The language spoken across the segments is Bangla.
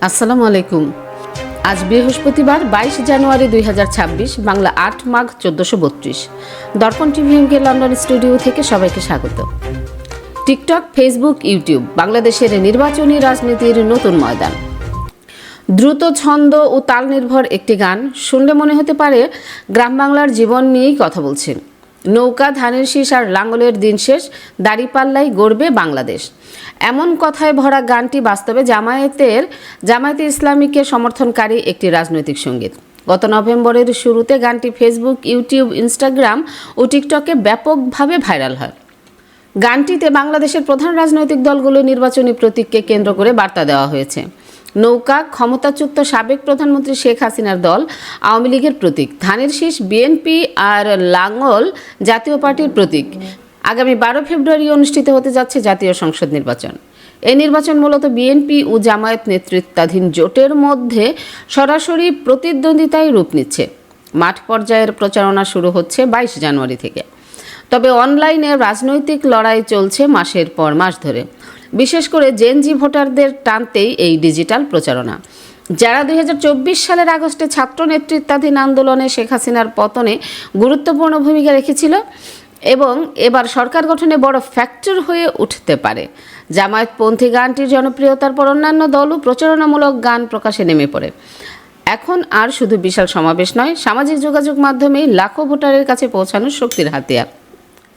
আসসালামু আলাইকুম। আজ বৃহস্পতিবার 22 জানুয়ারি 2026, বাংলা 8 মাঘ 1432। দর্পণ টিভিএমকে লন্ডন স্টুডিও থেকে সবাইকে স্বাগত। টিকটক, ফেসবুক, ইউটিউব বাংলাদেশের নির্বাচনী রাজনীতির নতুন ময়দান। দ্রুত ছন্দ ও তাল নির্ভর একটি গান শুনলে মনে হতে পারে গ্রাম বাংলার জীবন নিয়েই কথা বলছেন। নৌকা, ধানের শীষ আর লাঙ্গলের দিন শেষ, দাড়িপাল্লাই গড়বে বাংলাদেশ, এমন কথায় ভরা গানটি বাস্তবে জামায়াতে ইসলামীকে সমর্থনকারী একটি রাজনৈতিক সঙ্গীত। গত নভেম্বরের শুরুতে গানটি ফেসবুক, ইউটিউব, ইনস্টাগ্রাম ও টিকটকে ব্যাপকভাবে ভাইরাল হয়। গানটিতে বাংলাদেশের প্রধান রাজনৈতিক দলগুলোর নির্বাচনী প্রতীককে কেন্দ্র করে বার্তা দেওয়া হয়েছে। নৌকা ক্ষমতাচ্যুত সাবেক প্রধানমন্ত্রী শেখ হাসিনার দল আওয়ামী লীগের প্রতীক, ধানের শীষ বিএনপি আর লাঙ্গল জাতীয় পার্টির প্রতীক। আগামী 12 ফেব্রুয়ারি অনুষ্ঠিত হতে যাচ্ছে জাতীয় সংসদ নির্বাচন। এই নির্বাচন মূলত বিএনপি ও জামায়াত নেতৃত্বাধীন জোটের মধ্যে সরাসরি প্রতিদ্বন্দ্বিতায় রূপ নিচ্ছে। মাঠ পর্যায়ের প্রচারণা শুরু হচ্ছে 22 জানুয়ারি থেকে। তবে অনলাইনে রাজনৈতিক লড়াই চলছে মাসের পর মাস ধরে, বিশেষ করে জেনজি ভোটারদের টানতেই এই ডিজিটাল প্রচারণা। যারা 2024 সালের আগস্টে ছাত্র নেতৃত্বাধীন আন্দোলনে শেখ হাসিনার পতনে গুরুত্বপূর্ণ ভূমিকা রেখেছিল এবং এবার সরকার গঠনে বড় ফ্যাক্টর হয়ে উঠতে পারে। জামায়াতপন্থী গানটির জনপ্রিয়তার পর অন্যান্য দলও প্রচারণামূলক গান প্রকাশে নেমে পড়ে। এখন আর শুধু বিশাল সমাবেশ নয়, সামাজিক যোগাযোগ মাধ্যমেই লাখো ভোটারের কাছে পৌঁছানোর শক্তির হাতিয়ার।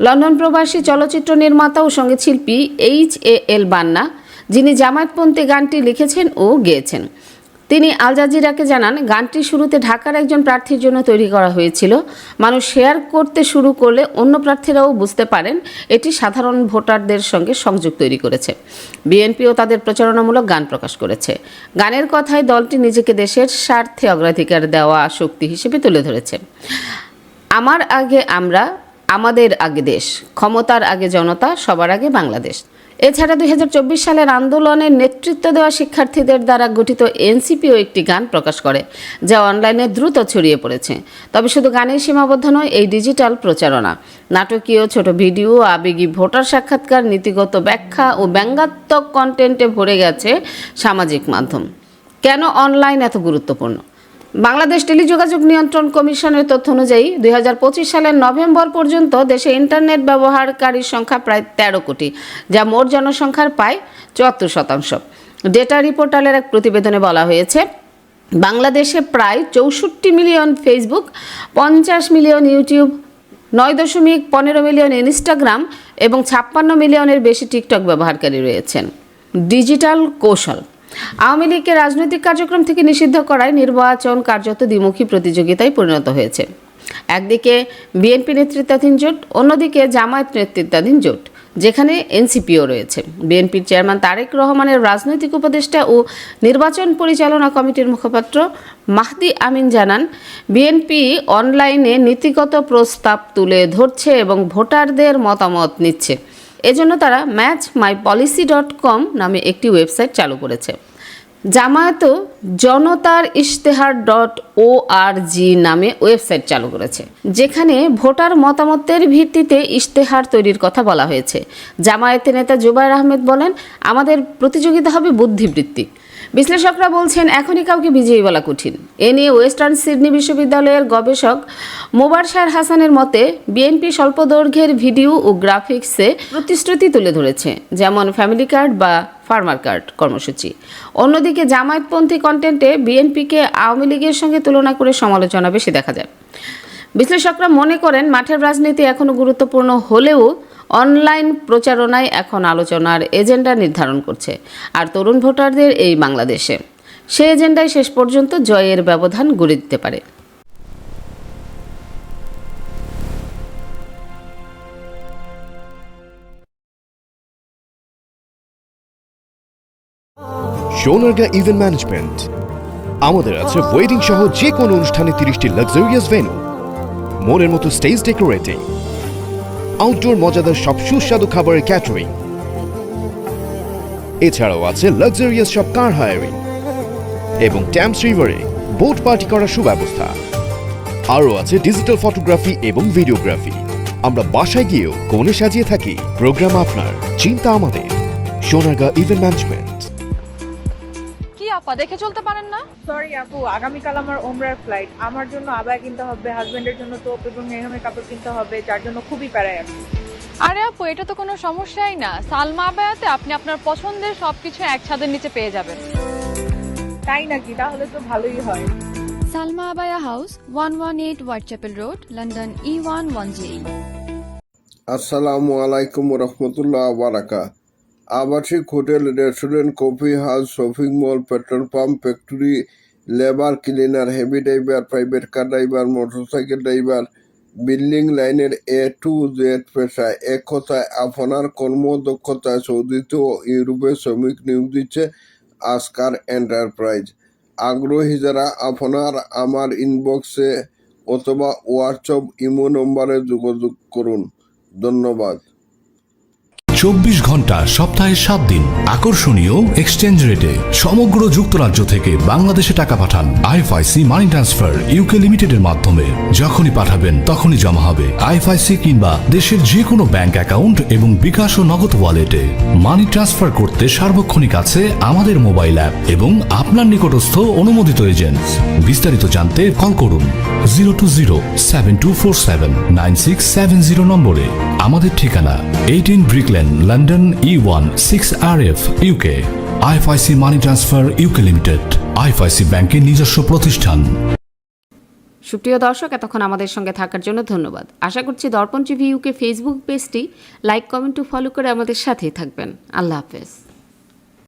লন্ডন প্রবাসী চলচ্চিত্র নির্মাতা ও সঙ্গীতশিল্পী HAL বান্না, যিনি জামায়াতপন্থী গানটি লিখেছেন ও গেয়েছেন, তিনি আল জাজিরাকে জানান, গানটি শুরুতে ঢাকার একজন প্রার্থীর জন্য তৈরি করা হয়েছিল। মানুষ শেয়ার করতে শুরু করলে অন্য প্রার্থীরাও বুঝতে পারেন এটি সাধারণ ভোটারদের সঙ্গে সংযোগ তৈরি করেছে। বিএনপিও তাদের প্রচারণামূলক গান প্রকাশ করেছে। গানের কথায় দলটি নিজেকে দেশের স্বার্থে অগ্রাধিকার দেওয়া শক্তি হিসেবে তুলে ধরেছে। আমার আগে আমরা, আমাদের আগে দেশ, ক্ষমতার আগে জনতা, সবার আগে বাংলাদেশ। এছাড়া 2024 সালের আন্দোলনের নেতৃত্ব দেওয়া শিক্ষার্থীদের দ্বারা গঠিত এনসিপিও একটি গান প্রকাশ করে, যা অনলাইনে দ্রুত ছড়িয়ে পড়েছে। তবে শুধু গানেই সীমাবদ্ধ নয় এই ডিজিটাল প্রচারণা। নাটকীয় ছোট ভিডিও, আবেগী ভোটার সাক্ষাৎকার, নীতিগত ব্যাখ্যা ও ব্যঙ্গাত্মক কন্টেন্টে ভরে গেছে সামাজিক মাধ্যম। কেন অনলাইন এত গুরুত্বপূর্ণ? বাংলাদেশ টেলিযোগাযোগ নিয়ন্ত্রণ কমিশনের তথ্য অনুযায়ী 2025 সালের নভেম্বর পর্যন্ত দেশে ইন্টারনেট ব্যবহারকারীর সংখ্যা প্রায় 13 কোটি, যা মোট জনসংখ্যার প্রায় 74%। ডেটা রিপোর্টালের এক প্রতিবেদনে বলা হয়েছে, বাংলাদেশে প্রায় 64 million Facebook, 50 million YouTube, 9.15 million Instagram এবং 56 মিলিয়নের বেশি টিকটক ব্যবহারকারী রয়েছেন। ডিজিটাল কৌশল। আওয়ামী লীগকে রাজনৈতিক কার্যক্রম থেকে নিষিদ্ধ করায় নির্বাচন কার্যত দ্বিমুখী প্রতিযোগিতায় পরিণত হয়েছে। একদিকে বিএনপি নেতৃত্বাধীন জোট, অন্যদিকে জামায়াত নেতৃত্বাধীন জোট, যেখানে এনসিপিও রয়েছে। বিএনপির চেয়ারম্যান তারেক রহমানের রাজনৈতিক উপদেষ্টা ও নির্বাচন পরিচালনা কমিটির মুখপাত্র মাহদি আমিন জানান, বিএনপি অনলাইনে নীতিগত প্রস্তাব তুলে ধরছে এবং ভোটারদের মতামত নিচ্ছে। এজন্য তারা matchmypolicy.com নামে একটি ওয়েবসাইট চালু করেছে। জামায়াতও জনতার ইশতেহার.org নামে ওয়েবসাইট চালু করেছে, যেখানে ভোটার মতামতের ভিত্তিতে ইশতেহার তৈরির কথা বলা হয়েছে। জামায়াতের নেতা জুবায়ের আহমেদ বলেন, আমাদের প্রতিযোগিতা হবে বুদ্ধিবৃত্তিক। বিশ্লেষকরা বলছেন, এখনই কাউকে বিজয়ী বলা কঠিন। এ নিয়ে ওয়েস্টার্ন সিডনি বিশ্ববিদ্যালয়ের গবেষক মোবারশার হাসানের মতে, বিএনপি স্বল্প দৈর্ঘ্যের ভিডিও ও গ্রাফিক্সে প্রতিশ্রুতি তুলে ধরেছে, যেমন ফ্যামিলি কার্ড বা ফার্মার কার্ড কর্মসূচি। অন্যদিকে জামায়াতপন্থী কন্টেন্টে বিএনপিকে আওয়ামী লীগের সঙ্গে তুলনা করে সমালোচনা বেশি দেখা যায়। বিশ্লেষকরা মনে করেন, মাঠের রাজনীতি এখনও গুরুত্বপূর্ণ হলেও অনলাইন প্রচারণায় এখন আলোচনার এজেন্ডা নির্ধারণ করছে। আর তরুণ ভোটারদের এই বাংলাদেশে সেই এজেন্ডায় শেষ পর্যন্ত জয়ের ব্যবধান গড়ে দিতে পারে। Sonargaon event management. আমাদের আছে ওয়েডিং সহ যে কোনো অনুষ্ঠানে 30টি লাক্সারিয়াস ভেন্যু, মনের মতো স্টেজ ডেকোরেটিং, আউটডোর মজাদার সব সুস্বাদু খাবারের ক্যাটারিং। এছাড়াও আছে লাক্সারিয়াস সব কার হায়ারিং এবং ট্যামস রিভারে বোট পার্টি করার সুব্যবস্থা। আরও আছে ডিজিটাল ফটোগ্রাফি এবং ভিডিওগ্রাফি। আমরা বাসায় গিয়েও কোণে সাজিয়ে থাকি। প্রোগ্রাম আপনার, চিন্তা আমাদের। Sonargaon event management. আপা, দেখে চলতে পারেন না? সরি আপু, আগামীকাল আমার ওমরার ফ্লাইট। আমার জন্য আবায়া কিনতে হবে, হাজবেন্ডের জন্য তোপ এবং মেহমের কাপড় কিনতে হবে, যার জন্য খুবই প্যারায় আছি। আরে আপু, এটা তো কোনো সমস্যাই না। সালমা আবায়াতে আপনি আপনার পছন্দের সবকিছু এক ছাদের নিচে পেয়ে যাবেন। তাই নাকি? তাহলে তো ভালোই হয়। Salma Abaya House, 118 Whitechapel Road, London E1 1JE. আসসালামু আলাইকুম রহমতুল্লাহ বারাকা। আবাসিক hotel, restaurant, coffee house, shopping mall, petrol pump, factory, labour, cleaner, heavy driver, private car driver, motorcycle driver, building লাইনের A to Z পেশায়, এক কথায় আপনার কর্মদক্ষতায় সৌদিতে ও ইউরোপে শ্রমিক নিয়োগ দিচ্ছে আসকার এন্টারপ্রাইজ। আগ্রহী যারা আপনার আমার ইনবক্সে অথবা হোয়াটসঅ্যাপ ইমো নম্বরে যোগাযোগ করুন। ধন্যবাদ। 24 ঘন্টা সপ্তাহে 7 দিন আকর্ষণীয় এক্সচেঞ্জ রেটে সমগ্র যুক্তরাজ্য থেকে বাংলাদেশে টাকা পাঠান। আইএফআইসি মানি ট্রান্সফার ইউকে লিমিটেডের মাধ্যমে যখনই পাঠাবেন তখনই জমা হবে আইএফআইসি কিংবা দেশের যে কোনো ব্যাংক অ্যাকাউন্ট এবং বিকাশ ও নগদ ওয়ালেটে। মানি ট্রান্সফার করতে সার্বক্ষণিক আছে আমাদের মোবাইল অ্যাপ এবং আপনার নিকটস্থ অনুমোদিত এজেন্ট। বিস্তারিত জানতে কল করুন 020-7247-9670 নম্বরে। আমাদের ঠিকানা 18 Brick Lane, London E1 6RF, UK। IFIC money transfer UK limited, IFIC ব্যাংকের নিজস্ব প্রতিষ্ঠান। সুপ্রিয় দর্শক, এতক্ষণ আমাদের সঙ্গে থাকার জন্য ধন্যবাদ। আশা করছি দর্পণ টিভি ইউকে ফেসবুক পেজটি লাইক, কমেন্ট ও ফলো করে আমাদের সাথেই থাকবেন। আল্লাহ হাফেজ।